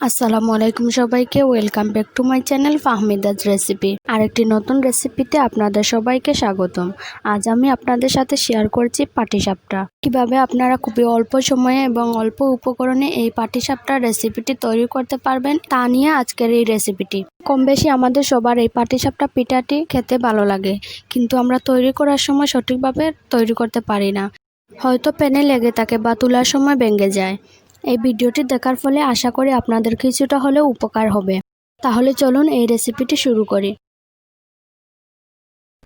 আসসালামু আলাইকুম সবাইকে, welcome back to my channel Fahmida's recipe. আরেকটি নতুন রেসিপিতে আপনাদের সবাইকে স্বাগতম। আজ আমি আপনাদের সাথে শেয়ার করছি পাটিসাপটা। কিভাবে আপনারা খুবই অল্প সময়ে এবং অল্প উপকরণে এই পাটিসাপটা রেসিপিটি তৈরি করতে পারবেন তা নিয়ে আজকের এই রেসিপিটি। কম বেশি আমাদের সবার এই পাটিসাপটা পিঠাটি খেতে ভালো লাগে, কিন্তু আমরা তৈরি করার সময় সঠিকভাবে তৈরি করতে পারি না। হয়তো প্যানে লেগে থাকে বা তোলার সময় ভেঙে যায়। এই ভিডিওটি দেখার ফলে আশা করি আপনাদের কিছুটা হলেও উপকার হবে। তাহলে চলুন এই রেসিপিটি শুরু করি।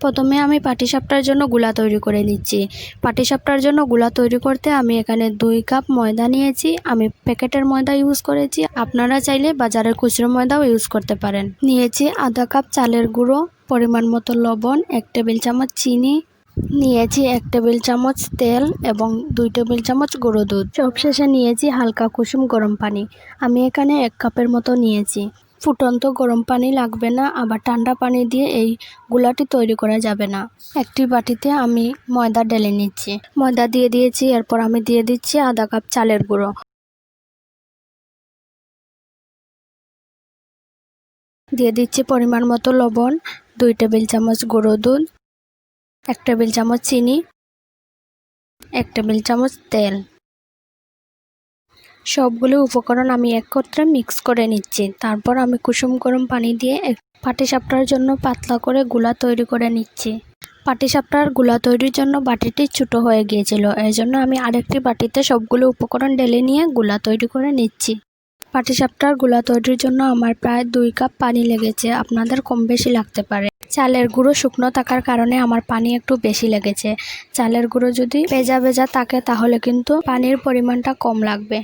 প্রথমে আমি পাটিসাপটার জন্য গুলা তৈরি করে নিচ্ছি। পাটিসাপটার জন্য গুলা তৈরি করতে আমি এখানে 2 কাপ ময়দা নিয়েছি। আমি প্যাকেটের ময়দা ইউজ করেছি, আপনারা চাইলে বাজারের খুচরো ময়দাও ইউজ করতে পারেন। নিয়েছি আধা কাপ চালের গুঁড়ো, পরিমাণ মতো লবণ, 1 টেবিল চামচ চিনি, নিয়েছি 1 টেবিল চামচ তেল এবং 2 টেবিল চামচ গুঁড়ো দুধ। সবশেষে নিয়েছি হালকা কুসুম গরম পানি। আমি এখানে 1 কাপের মতো নিয়েছি। ফুটন্ত গরম পানি লাগবে না, আবার ঠান্ডা পানি দিয়ে এই গুলাটি তৈরি করা যাবে না। একটি বাটিতে আমি ময়দা ঢেলে নিচ্ছি। ময়দা দিয়ে দিয়েছি, এরপর আমি দিয়ে দিচ্ছি আধা কাপ চালের গুঁড়ো। দিয়ে দিচ্ছি পরিমাণ মতো লবণ, 2 টেবিল চামচ গুঁড়ো দুধ, 1 টেবিল চামচ চিনি, 1 টেবিল চামচ তেল। সবগুলো উপকরণ আমি একত্রে মিক্স করে নিচ্ছি। তারপর আমি কুসুম গরম পানি দিয়ে পাটিসাপটার জন্য পাতলা করে গুলা তৈরি করে নিচ্ছি। পাটিসাপটার গুলা তৈরির জন্য বাটিটি ছোটো হয়ে গিয়েছিল, এর জন্য আমি আরেকটি বাটিতে সবগুলো উপকরণ ঢেলে নিয়ে গুলা তৈরি করে নিচ্ছি। পাটিসাপটার গুলা তৈরির জন্য আমার প্রায় 2 কাপ পানি লেগেছে, আপনাদের কম বেশি লাগতে পারে। চালের গুঁড়ো শুকনো থাকার কারণে আমার পানি একটু বেশি লেগেছে। চালের গুঁড়ো যদি ভেজা ভেজা থাকে তাহলে কিন্তু পানির পরিমাণটা কম লাগবে।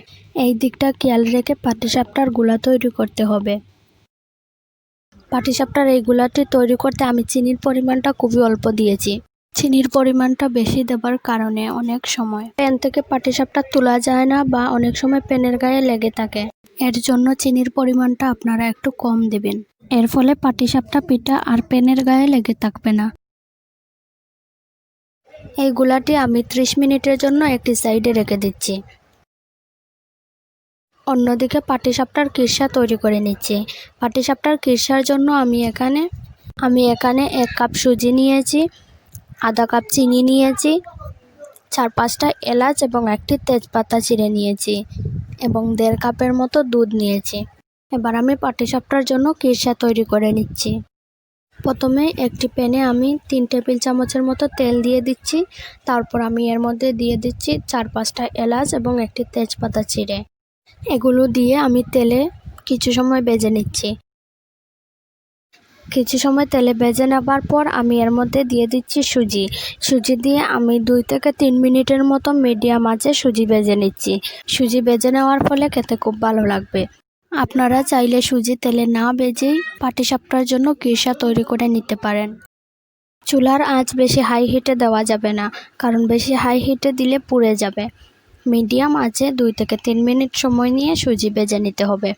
এই দিকটা খেয়াল রেখে পাটিসাপটার গুলা তৈরি করতে হবে। পাটিসাপটার এই গুলাটি তৈরি করতে আমি চিনির পরিমাণটা খুবই অল্প দিয়েছি। চিনির পরিমাণটা বেশি দেবার কারণে অনেক সময় প্যান থেকে পাটিসাপটা তোলা যায় না বা অনেক সময় প্যানের গায়ে লেগে থাকে। এর জন্য চিনির পরিমাণটা আপনারা একটু কম দেবেন। এর ফলে পাটিসাপটা পিঠা আর প্যানের গায়ে লেগে থাকবে না। এই গুলাটি আমি 30 মিনিটের জন্য একটি সাইডে রেখে দিচ্ছি। অন্যদিকে পাটিসাপটার কীরসা তৈরি করে নিচ্ছি। পাটিসাপটার কীরসার জন্য আমি এখানে 1 কাপ সুজি নিয়েছি, আধা কাপ চিনি নিয়েছি, 4-5টা এলাচ এবং একটি তেজপাতা চিড়ে নিয়েছি এবং 1.5 কাপের মতো দুধ নিয়েছি। এবার আমি পাটিসাপটার জন্য কীরসা তৈরি করে নিচ্ছি। প্রথমে একটি প্যানে আমি 3 টেবিল চামচের মতো তেল দিয়ে দিচ্ছি। তারপর আমি এর মধ্যে দিয়ে দিচ্ছি 4-5টা এলাচ এবং একটি তেজপাতা চিড়ে। এগুলো দিয়ে আমি তেলে কিছু সময় ভেজে নিচ্ছি। কিছু সময় তেলে ভেজে নেবার পর আমি এর মধ্যে দিয়ে দিচ্ছি সুজি। সুজি দিয়ে আমি 2 থেকে 3 মিনিটের মতো মিডিয়াম আঁচে সুজি ভেজে নিচ্ছি। সুজি ভেজে নেওয়ার ফলে খেতে খুব ভালো লাগবে। আপনারা চাইলে সুজি তেলে না ভেজেই পাটিসাপটার জন্য কীরসা তৈরি করে নিতে পারেন। চুলার আঁচ বেশি হাই হিটে দেওয়া যাবে না, কারণ বেশি হাই হিটে দিলে পুড়ে যাবে। মিডিয়াম আঁচে 2 থেকে 3 মিনিট সময় নিয়ে সুজি ভেজে নিতে হবে।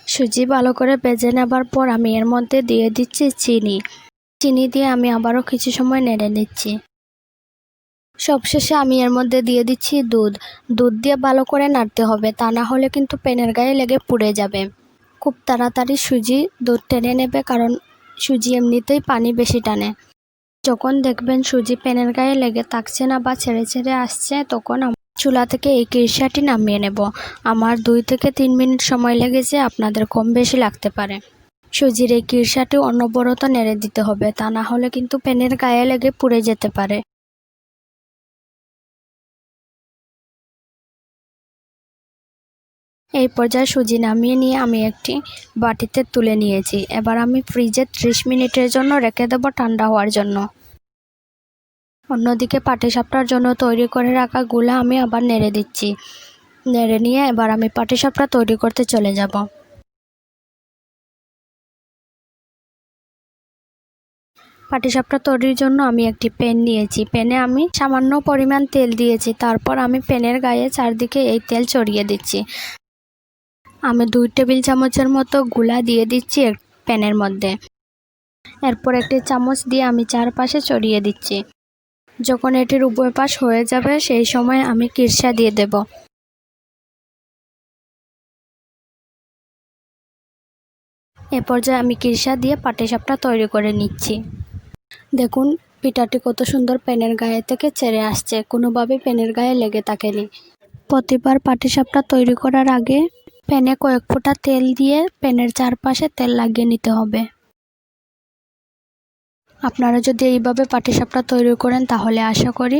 সুজি ভালো করে ভেজে নেবার পর আমি এর মধ্যে দিয়ে দিচ্ছি চিনি। চিনি দিয়ে আমি আবারও কিছু সময় নেড়ে নিচ্ছি। সবশেষে আমি এর মধ্যে দিয়ে দিচ্ছি দুধ। দুধ দিয়ে ভালো করে নাড়তে হবে, তা না হলে কিন্তু প্যানের গায়ে লেগে পুড়ে যাবে। খুব তাড়াতাড়ি সুজি দুধ টেনে নেবে, কারণ সুজি এমনিতেই পানি বেশি টানে। যখন দেখবেন সুজি প্যানের গায়ে লেগে থাকছে না বা ছেড়ে ছেড়ে আসছে, তখন চুলা থেকে এই কীরসাটি নামিয়ে নেব। আমার 2 থেকে 3 মিনিট সময় লেগেছে, আপনাদের কম বেশি লাগতে পারে। সুজির এই কীরসাটি অনবরত নেড়ে দিতে হবে, তা না হলে কিন্তু প্যানের গায়ে লেগে পুড়ে যেতে পারে। এই পর্যায়ে সুজি নামিয়ে নিয়ে আমি একটি বাটিতে তুলে নিয়েছি। এবার আমি ফ্রিজে 30 মিনিটের জন্য রেখে দেব ঠান্ডা হওয়ার জন্য। অন্যদিকে পাটিসাপটার জন্য তৈরি করে রাখা গুলা আমি আবার নেড়ে দিচ্ছি। নেড়ে নিয়ে এবার আমি পাটিসাপটা তৈরি করতে চলে যাব। পাটিসাপটা তৈরির জন্য আমি একটি প্যান নিয়েছি। প্যানে আমি সামান্য পরিমাণ তেল দিয়েছি। তারপর আমি প্যানের গায়ে চারদিকে এই তেল ছড়িয়ে দিচ্ছি। আমি 2 টেবিল চামচের মতো গুলা দিয়ে দিচ্ছি প্যানের মধ্যে। এরপর একটি চামচ দিয়ে আমি চারপাশে ছড়িয়ে দিচ্ছি। যখন এটির উভয় পাশ হয়ে যাবে সেই সময় আমি কীরসা দিয়ে দেব। এ পর্যায়ে আমি কীরসা দিয়ে পাটিসাপটা তৈরি করে নিচ্ছি। দেখুন পিঠাটি কত সুন্দর প্যানের গায়ে থেকে ছেড়ে আসছে, কোনোভাবেই প্যানের গায়ে লেগে থাকেনি। প্রতিবার পাটিসাপটা তৈরি করার আগে প্যানে কয়েক ফোঁটা তেল দিয়ে প্যানের চারপাশে তেল লাগিয়ে নিতে হবে। আপনারা যদি এইভাবে পাটিসাপটা তৈরি করেন তাহলে আশা করি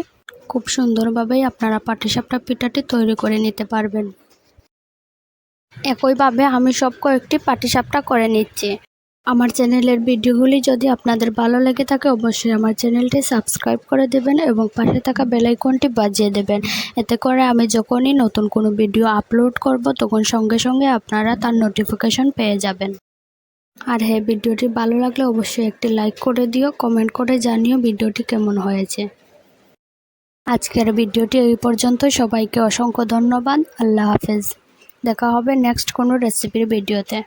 খুব সুন্দরভাবেই আপনারা পাটিসাপটা পিঠাটি তৈরি করে নিতে পারবেন। একইভাবে আমি সব কয়েকটি পাটিসাপটা করে নিচ্ছি। আমার চ্যানেলের ভিডিওগুলি যদি আপনাদের ভালো লেগে থাকে অবশ্যই আমার চ্যানেলটি সাবস্ক্রাইব করে দেবেন এবং পাশে থাকা বেল আইকনটি বাজিয়ে দেবেন। এতে করে আমি যখনই নতুন কোনো ভিডিও আপলোড করব তখন সঙ্গে সঙ্গে আপনারা তার নোটিফিকেশন পেয়ে যাবেন। আর হ্যাঁ, ভিডিওটি ভালো লাগলে অবশ্যই একটি লাইক করে দিও, কমেন্ট করে জানিও ভিডিওটি কেমন হয়েছে। আজকের ভিডিওটি এই পর্যন্তই। সবাইকে অসংখ্য ধন্যবাদ। আল্লাহ হাফেজ। দেখা হবে নেক্সট কোনো রেসিপির ভিডিওতে।